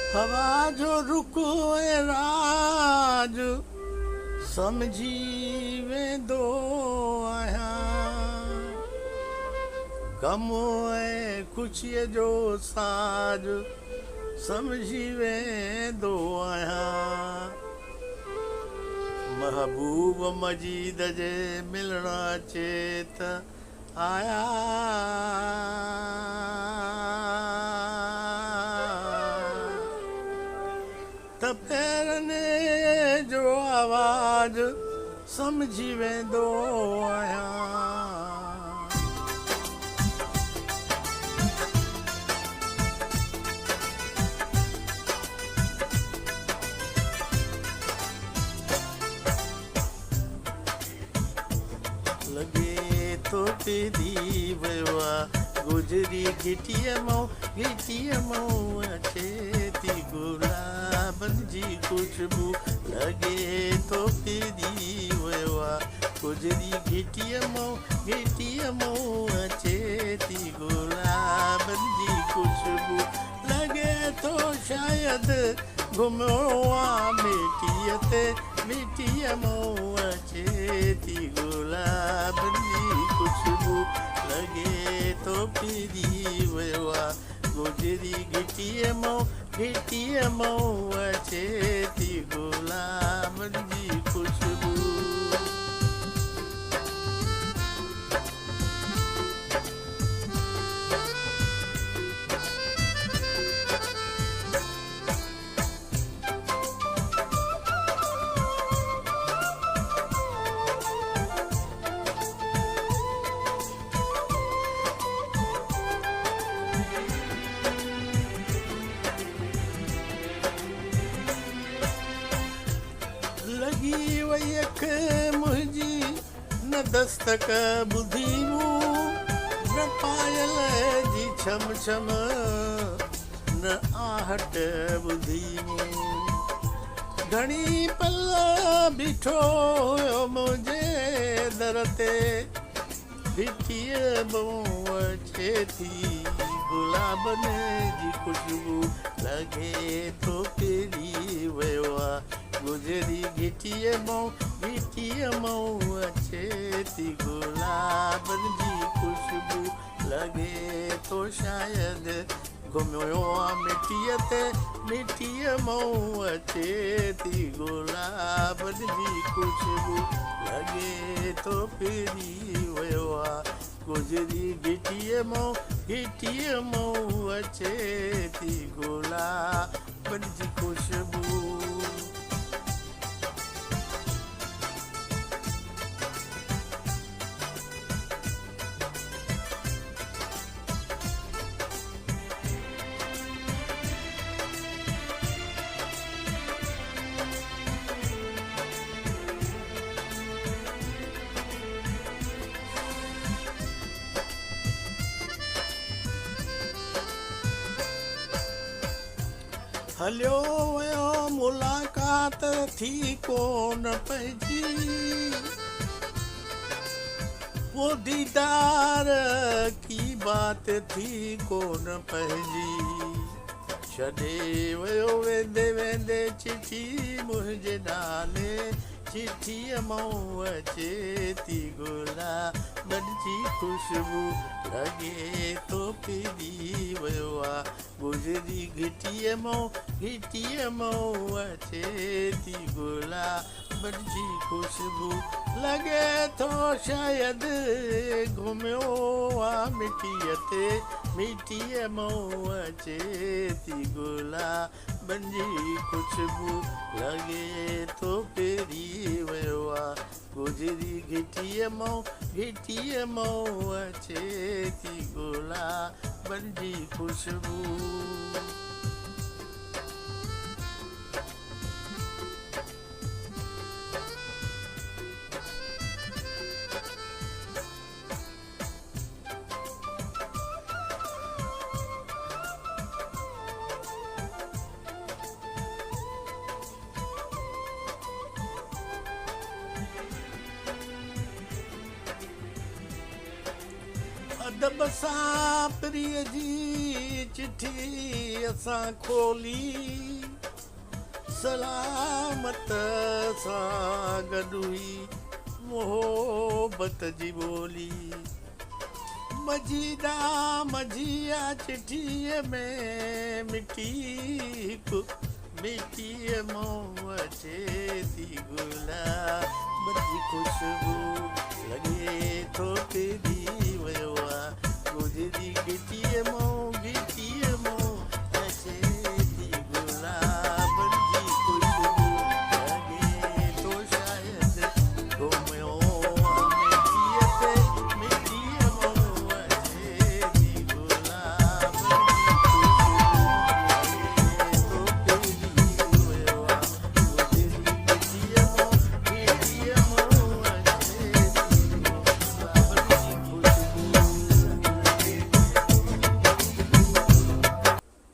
हवा जो रुख ऐं राज सम्झी वेंदो आहियां, ग़म ऐं ख़ुशीअ जो साज सम्झी वेंदो आहियां। महबूब मजीद जे मिलण अचे त आया, त फेरने जो आवाज़ सम्झी वेंदो आहियां। लॻे थो पेरी वियो आहे गुज़री घिटीअ मां अचे थी गुलाबनि जी ख़ुशबू। लॻे थो पेरी वियो आहे गुज़री घिटीअ मां अचे थी गुलाबनि जी ख़ुशबू। लॻे थो शायदि घुमियो आहे मिटीअ मां अचे थी गुलाबनि जी ख़ुशबू। लॻे थो फिरी वियो आहे गुज़री घिटीअ मां अचे थी गुलाबनि जी ख़ुशबू। लॻी वई अख मुंहिंजी न दस्तक ॿुधी मूं, न पायल जी छम छम न आहट ॿुधी मूं। घणी पल बीठो हुयो मुंहिंजे दर ते, घिटीअ मां अचे थी गुलाबनि जी ख़ुशबू। लॻे थो पेरी वियो आहे गुज़री घिटीअ मां अचे थी गुलाबनि जी ख़ुशबू। लॻे थो शायदि घुमियो आहे मिटीअ मां अचे थी गुलाबनि जी ख़ुशबू। लॻे थो फिरी वियो आहे गुज़री घिटीअ मां अचे थी गुलाबनि जी ख़ुशबू। हलियो वियो मुलाक़ात थी कोन पइजी, वो दीदार की बात थी कोन पइजी। छॾे वियो वेंदे वेंदे चिठी मुंहिंजे नाले, चिठीअ मां अचे थी गुलाबनि जी ख़ुशबू। लॻे थो फिरी वियो आहे गुज़री घिटीअ मां अचे थी गुलाबनि जी ख़ुशबू। लॻे थो शायदि घुमियो आहे मिटीअ मां अचे थी गुलाबनि जी ख़ुशबू। लॻे थो फिरी वियो आहे गुज़री घिटीअ मां अचे थी गुलाबनि जी ख़ुशबू। दॿ सां प्रिय जी चिठी असां खोली सलामत सां गॾु हुई मोहबत जी ॿोली मजीदा मजिया चिठीअ में मिठी हिकु मिठीअ मोह अचे थी गुलाब जी ख़ुशबू लॻे थो तेरी वियो आहे गुज़री गिटीअ